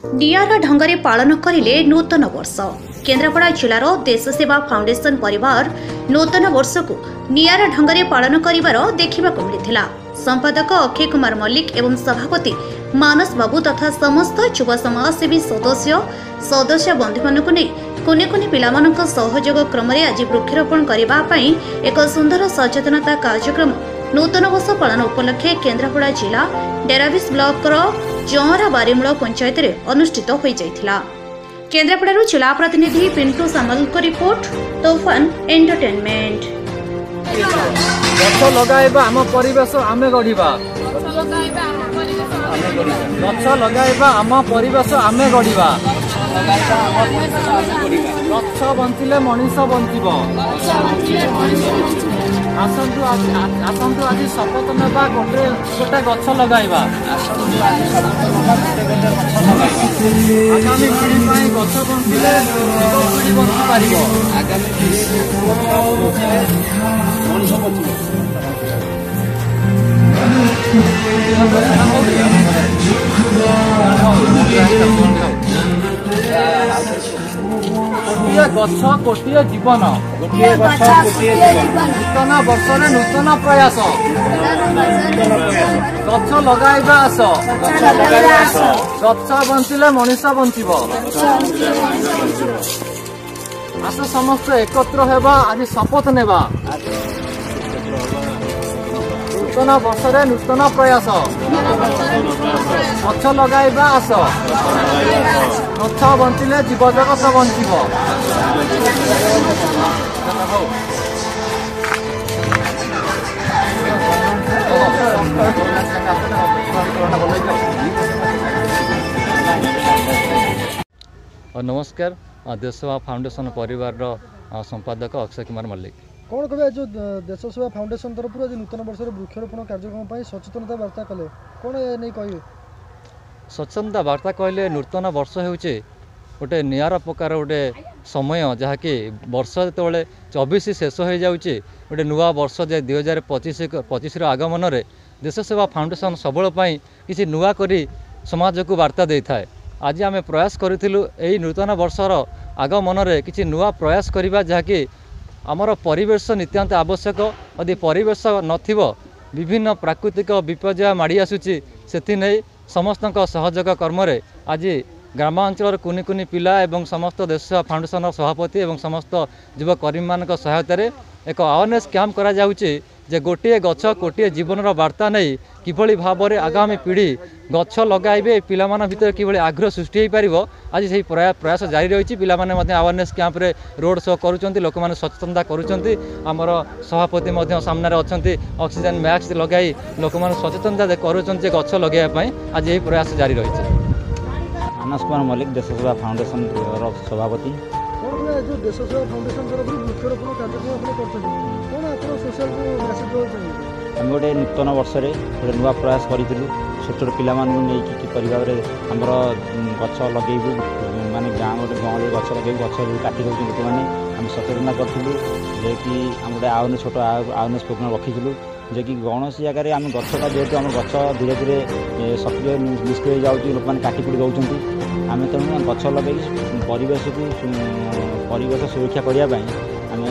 निआरा ढंगरे पालन करिले नूतन वर्ष। केन्द्रापड़ा जिलार देश सेवा फाउंडेशन परिवार नूतन वर्ष को निआरा ढंगरे पालन करिवार देखिबाकु मिलिथिला। संपादक अक्षय कुमार मल्लिक एवं सभापति मानस बाबू तथा समस्त युवा समाजसेवी सदस्य बंधु मानक नहीं कुनि कुनि पिलामानक सहयोग क्रम आज वृक्षरोपण करने एक सुंदर सचेतनता कार्यक्रम नूतन वर्ष पालन उपलक्षे केन्द्रापड़ा जिला डेराबिस ब्लॉक जौहरा बारीमूल पंचायत में अनुष्ठित हो जाइथिला। केन्द्रापड़ा जिला प्रतिनिधि पिंटू सामल को रिपोर्ट तोफान एंटरटेनमेंट। गछ लगाइबा आम परिवेश आमे गढ़िबा, गछ लगाइबा आम परिवेश आमे गढ़िबा, गछ बंचिले मनीष बंचिब। आसंतु आज शपथ नेबा गोटे गछ लगाइबा। आगामी पीढ़ी पाई गछ बंचिले पीढ़ी बंची पारिब। मनीष बंचिब। गोटे गछ गोटे जीवन, नूतन वर्ष नूतन प्रयास। गछ लगाइबा आस, गछ बंचिले मनीष बंचिब। आस समस्त एकत्र हेबा, आज शपथ नेबा। नूतन वर्ष नूतन प्रयास। गछ लगाइबा आस, गछ बंचिले जीव जगत बंचिब। नमस्कार, देश सेवा फाउंडेशन परिवार संपादक अक्षय कुमार मल्लिक। कौन कहे जो देश सेवा फाउंडेशन तरफ आज नूतन वर्ष वृक्षरोपण कार्यक्रम सचेतनता वार्ता कले कौन नहीं कहे? सचेतनता वार्ता कहले नूतन वर्ष होचे गोटे निआरा प्रकार गोटे समय जहाँकि वर्ष जो 24 शेष हो जाऊँगी गोटे नुआ वर्ष 2025 आगमन में देश सेवा फाउंडेशन सबल किसी नुआ करी समाज को वार्ता दे थाए। आज आम प्रयास करूँ यही नूतन वर्षर आगमन में किसी नुआ प्रयास करवा जहाँकि आमर परिवेश नितांत आवश्यक। यदि परिवेश नथिबो विभिन्न प्राकृतिक विपर्यय माड़ी आसुची सेथि नै समस्त सहयोग कर्म आज ग्रामांचल कुनि कुनि पिला एवं समस्त देश सेवा फाउंडेशन सभापति एवं समस्त युवकर्मी मान सहायतार एक अवेयरनेस कैंप करा जाउची जे गोटे गछ गोटे जीवन वार्ता नहीं किभली भाव में आगामी पीढ़ी गछ लगाइबे पिला मान भितर किभली आग्रह सृष्टि हो पारिबो। आज से प्रयास जारी रही। पिला माने मध्य अवेयरनेस कैंप रे रोड शो करूछंती, लोक माने सचेतनता करूछंती। हमर सभापति मध्य सामने अछंती, ऑक्सीजन मैक्स लगाई लोक माने सचेतनता करूछंती गछ लगाइबा पई आज यही प्रयास जारी रही। मानस कुमार मल्लिक, देश सेवा फाउंडेशन सभापति। जो देश सेवा फाउंडेशन तरफ वृक्षरोपण कार्यक्रम कौन आप सोशल मेसेज आम गोटे नूतन वर्ष गोटे नुआ प्रयास करूँ छोट छोट पिला नहीं किपर भाव में आमर गछ लगेबू माने गाँ गोटे गाँव गछ लगे गछ काटी दौर लोक मैंने आम सचेतना करूँ जे कि आम गोटे आवेने छोट आवेनेस प्रोग्राम रखीलु जे कि कौन जगह आम गछटा जेहतु आम गछ धीरे धीरे सक्रिय निष्क्रिय जाऊँगी लोक मैंने काटी कुटी दौरान आम तेणु गछ लगे परिवेश सुरक्षा करने आम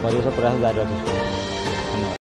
परिवेश प्रयास जारी रखी।